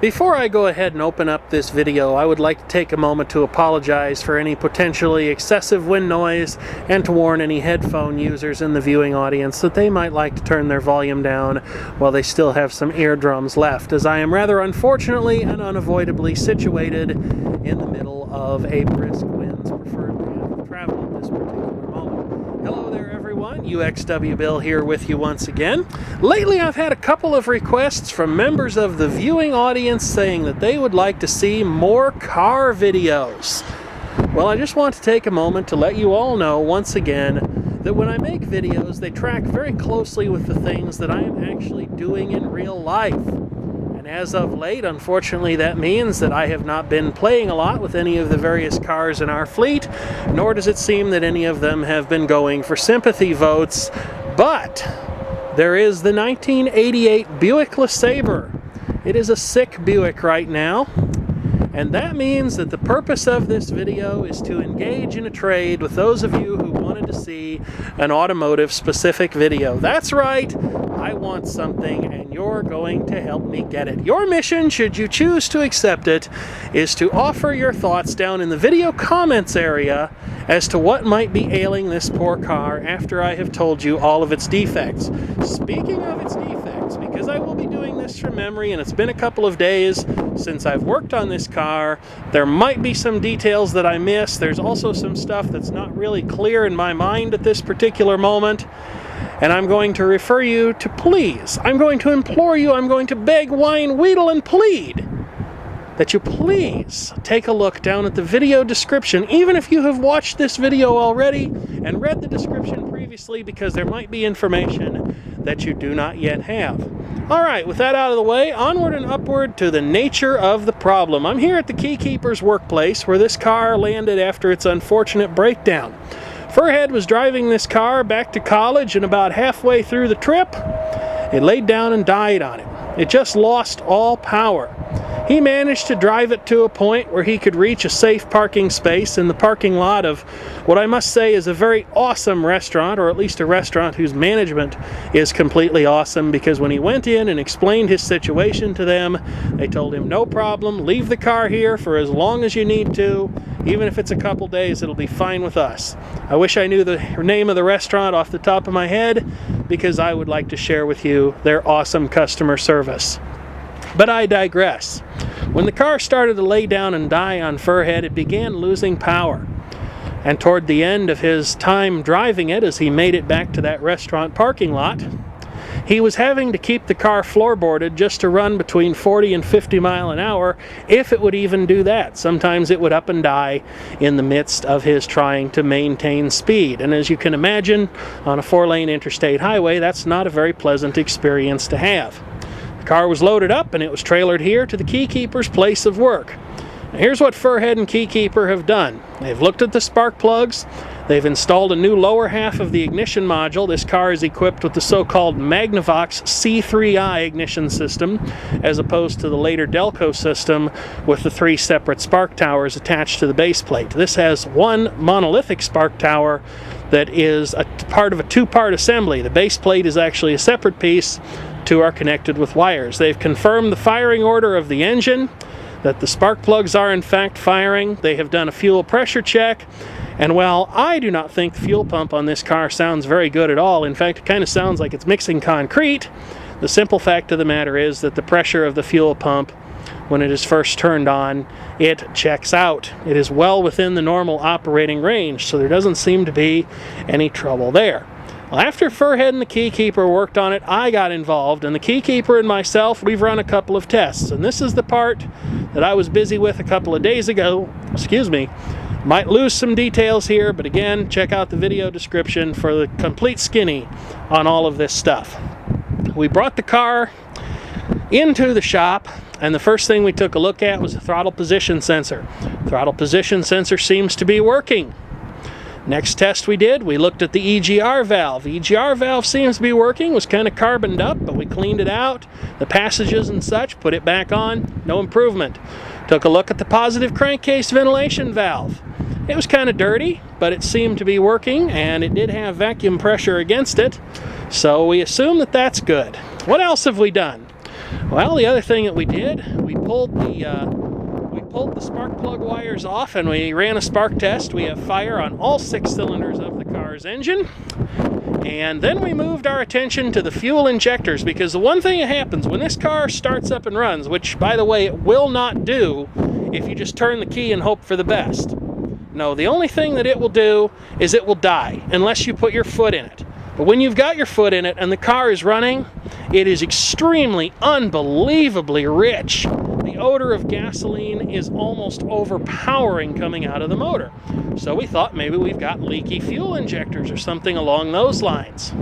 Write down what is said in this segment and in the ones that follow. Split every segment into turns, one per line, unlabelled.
Before I go ahead and open up this video, I would like to take a moment to apologize for any potentially excessive wind noise and to warn any headphone users in the viewing audience that they might like to turn their volume down while they still have some eardrums left, as I am rather unfortunately and unavoidably situated in the middle of a brisk wind's preferred path of travel at this particular moment. Hello there everyone, UXW Bill here with you once again. Lately I've had a couple of requests from members of the viewing audience saying that they would like to see more car videos. Well, I just want to take a moment to let you all know once again that when I make videos, they track very closely with the things that I am actually doing in real life. And as of late, unfortunately, that means that I have not been playing a lot with any of the various cars in our fleet, nor does it seem that any of them have been going for sympathy votes. But there is the 1988 Buick LeSabre. It is a sick Buick right now. And that means that the purpose of this video is to engage in a trade with those of you who wanted to see an automotive-specific video. That's right, I want something, and you're going to help me get it. Your mission, should you choose to accept it, is to offer your thoughts down in the video comments area as to what might be ailing this poor car after I have told you all of its defects. Speaking of its defects, because I will be doing this from memory and it's been a couple of days since I've worked on this car, there might be some details that I missed. There's also some stuff that's not really clear in my mind at this particular moment. And I'm going to refer you to please. I'm going to implore you, I'm going to beg, whine, wheedle, and plead that you please take a look down at the video description, even if you have watched this video already and read the description previously, because there might be information that you do not yet have. Alright, with that out of the way, onward and upward to the nature of the problem. I'm here at the Keykeeper's workplace where this car landed after its unfortunate breakdown. Furhead was driving this car back to college, and about halfway through the trip, it laid down and died on him. It just lost all power. He managed to drive it to a point where he could reach a safe parking space in the parking lot of what I must say is a very awesome restaurant, or at least a restaurant whose management is completely awesome, because when he went in and explained his situation to them, they told him, no problem, leave the car here for as long as you need to. Even if it's a couple days, it'll be fine with us. I wish I knew the name of the restaurant off the top of my head, because I would like to share with you their awesome customer service. But I digress. When the car started to lay down and die on Furhead, it began losing power. And toward the end of his time driving it, as he made it back to that restaurant parking lot, he was having to keep the car floorboarded just to run between 40 and 50 miles an hour, if it would even do that. Sometimes it would up and die in the midst of his trying to maintain speed. And as you can imagine, on a 4-lane interstate highway, that's not a very pleasant experience to have. The car was loaded up and it was trailered here to the Keykeeper's place of work. Now, here's what Furhead and Keykeeper have done. They've looked at the spark plugs. They've installed a new lower half of the ignition module. This car is equipped with the so-called Magnavox C3i ignition system, as opposed to the later Delco system with the 3 separate spark towers attached to the base plate. This has one monolithic spark tower that is a part of a 2-part assembly. The base plate is actually a separate piece. 2 are connected with wires. They've confirmed the firing order of the engine, that the spark plugs are in fact firing. They have done a fuel pressure check, and while I do not think the fuel pump on this car sounds very good at all, in fact it kind of sounds like it's mixing concrete, the simple fact of the matter is that the pressure of the fuel pump, when it is first turned on, it checks out. It is well within the normal operating range, so there doesn't seem to be any trouble there. Well, after Furhead and the Keykeeper worked on it, I got involved, and the Keykeeper and myself, we've run a couple of tests. And this is the part that I was busy with a couple of days ago. Excuse me. Might lose some details here, but again, check out the video description for the complete skinny on all of this stuff. We brought the car into the shop, and the first thing we took a look at was the throttle position sensor. Throttle position sensor seems to be working. Next test we did, we looked at the Egr valve. The Egr valve seems to be working, was kind of carboned up, but we cleaned it out, the passages and such, put it back on, no improvement. Took a look at the positive crankcase ventilation valve. It was kind of dirty, but it seemed to be working, and it did have vacuum pressure against it, so we assume that that's good. What else have we done? Well, the other thing that we did, we pulled the spark plug wires off and we ran a spark test. We have fire on all 6 cylinders of the car's engine. And then we moved our attention to the fuel injectors, because the one thing that happens when this car starts up and runs, which by the way it will not do if you just turn the key and hope for the best. No, the only thing that it will do is it will die unless you put your foot in it. But when you've got your foot in it and the car is running, it is extremely, unbelievably rich. The odor of gasoline is almost overpowering coming out of the motor. So we thought maybe we've got leaky fuel injectors or something along those lines.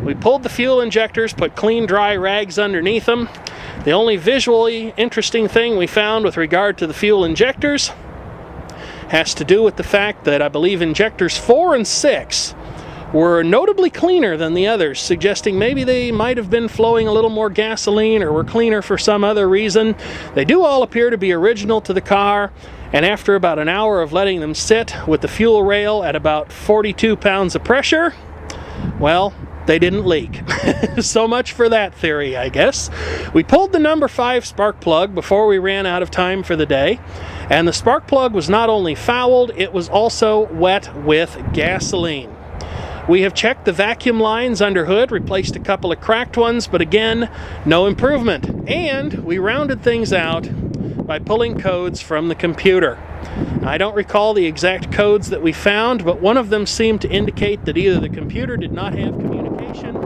We pulled the fuel injectors, put clean, dry rags underneath them. The only visually interesting thing we found with regard to the fuel injectors has to do with the fact that I believe injectors 4 and 6 were notably cleaner than the others, suggesting maybe they might have been flowing a little more gasoline or were cleaner for some other reason. They do all appear to be original to the car, and after about an hour of letting them sit with the fuel rail at about 42 pounds of pressure, well, they didn't leak. So much for that theory, I guess. We pulled the number 5 spark plug before we ran out of time for the day, and the spark plug was not only fouled, it was also wet with gasoline. We have checked the vacuum lines under hood, replaced a couple of cracked ones, but again, no improvement. And we rounded things out by pulling codes from the computer. I don't recall the exact codes that we found, but one of them seemed to indicate that either the computer did not have communication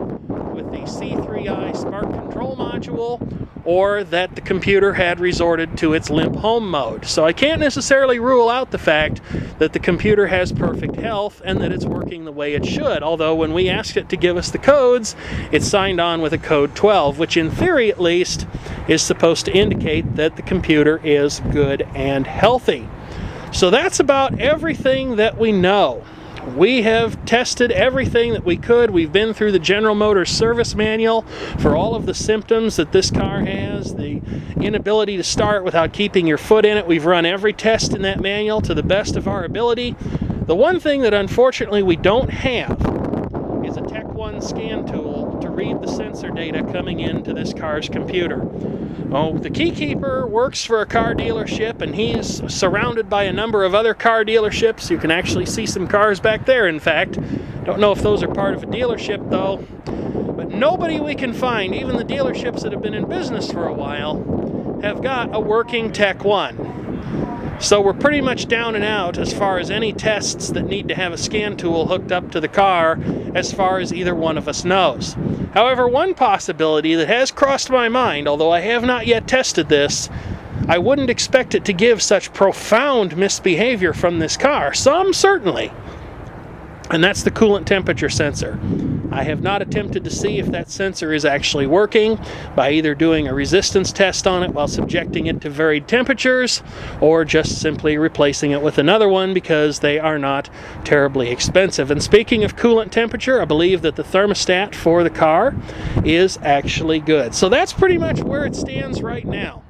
with the C3i spark control module, or that the computer had resorted to its limp home mode. So I can't necessarily rule out the fact that the computer has perfect health and that it's working the way it should, although when we asked it to give us the codes, it signed on with a code 12, which in theory at least is supposed to indicate that the computer is good and healthy. So that's about everything that we know. We have tested everything that we could. We've been through the General Motors service manual for all of the symptoms that this car has, the inability to start without keeping your foot in it. We've run every test in that manual to the best of our ability. The one thing that unfortunately we don't have is a Tech 1 scan tool to read the sensor data coming into this car's computer. Oh, the Keykeeper works for a car dealership, and he's surrounded by a number of other car dealerships. You can actually see some cars back there, in fact. Don't know if those are part of a dealership, though. But nobody we can find, even the dealerships that have been in business for a while, have got a working Tech 1. So we're pretty much down and out as far as any tests that need to have a scan tool hooked up to the car, as far as either one of us knows. However, one possibility that has crossed my mind, although I have not yet tested this, I wouldn't expect it to give such profound misbehavior from this car. Some certainly. And that's the coolant temperature sensor. I have not attempted to see if that sensor is actually working by either doing a resistance test on it while subjecting it to varied temperatures, or just simply replacing it with another one, because they are not terribly expensive. And speaking of coolant temperature, I believe that the thermostat for the car is actually good. So that's pretty much where it stands right now.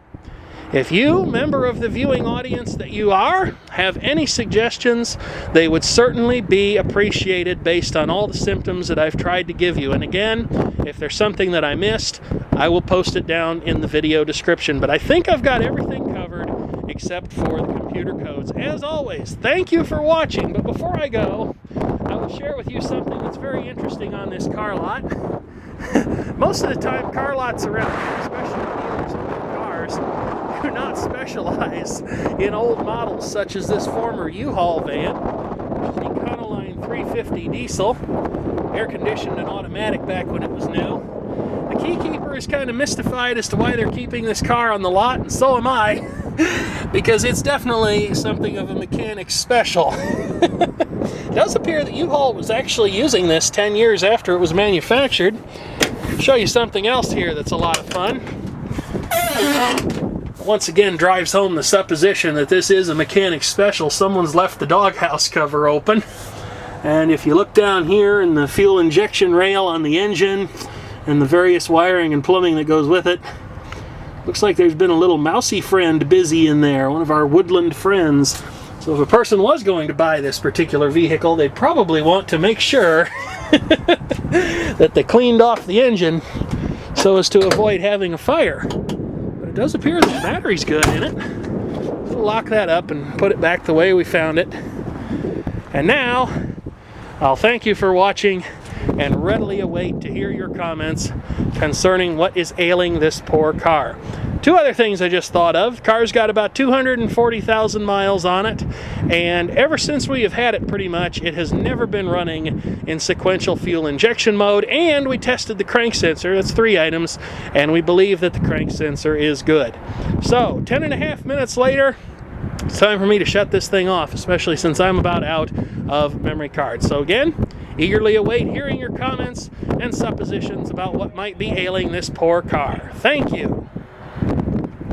If you, member of the viewing audience that you are, have any suggestions, they would certainly be appreciated based on all the symptoms that I've tried to give you. And again, if there's something that I missed, I will post it down in the video description. But I think I've got everything covered except for the computer codes. As always, thank you for watching. But before I go, I will share with you something that's very interesting on this car lot. Most of the time, car lots around here, especially dealers of new cars, do not specialize in old models such as this former U-Haul van, which is the Econoline 350 diesel, air-conditioned and automatic back when it was new. The Keykeeper is kind of mystified as to why they're keeping this car on the lot, and so am I, because it's definitely something of a mechanic's special. It does appear that U-Haul was actually using this 10 years after it was manufactured. I'll show you something else here that's a lot of fun. Once again drives home the supposition that this is a mechanic's special. Someone's left the doghouse cover open. And if you look down here in the fuel injection rail on the engine and the various wiring and plumbing that goes with it, looks like there's been a little mousy friend busy in there, one of our woodland friends. So if a person was going to buy this particular vehicle, they'd probably want to make sure that they cleaned off the engine so as to avoid having a fire. But it does appear the battery's good in it. We'll lock that up and put it back the way we found it. And now, I'll thank you for watching and readily await to hear your comments concerning what is ailing this poor car. Two other things I just thought of. The car's got about 240,000 miles on it, and ever since we have had it pretty much, it has never been running in sequential fuel injection mode, and we tested the crank sensor. That's 3 items, and we believe that the crank sensor is good. So, 10.5 minutes later, it's time for me to shut this thing off, especially since I'm about out of memory cards. So again, eagerly await hearing your comments and suppositions about what might be ailing this poor car. Thank you.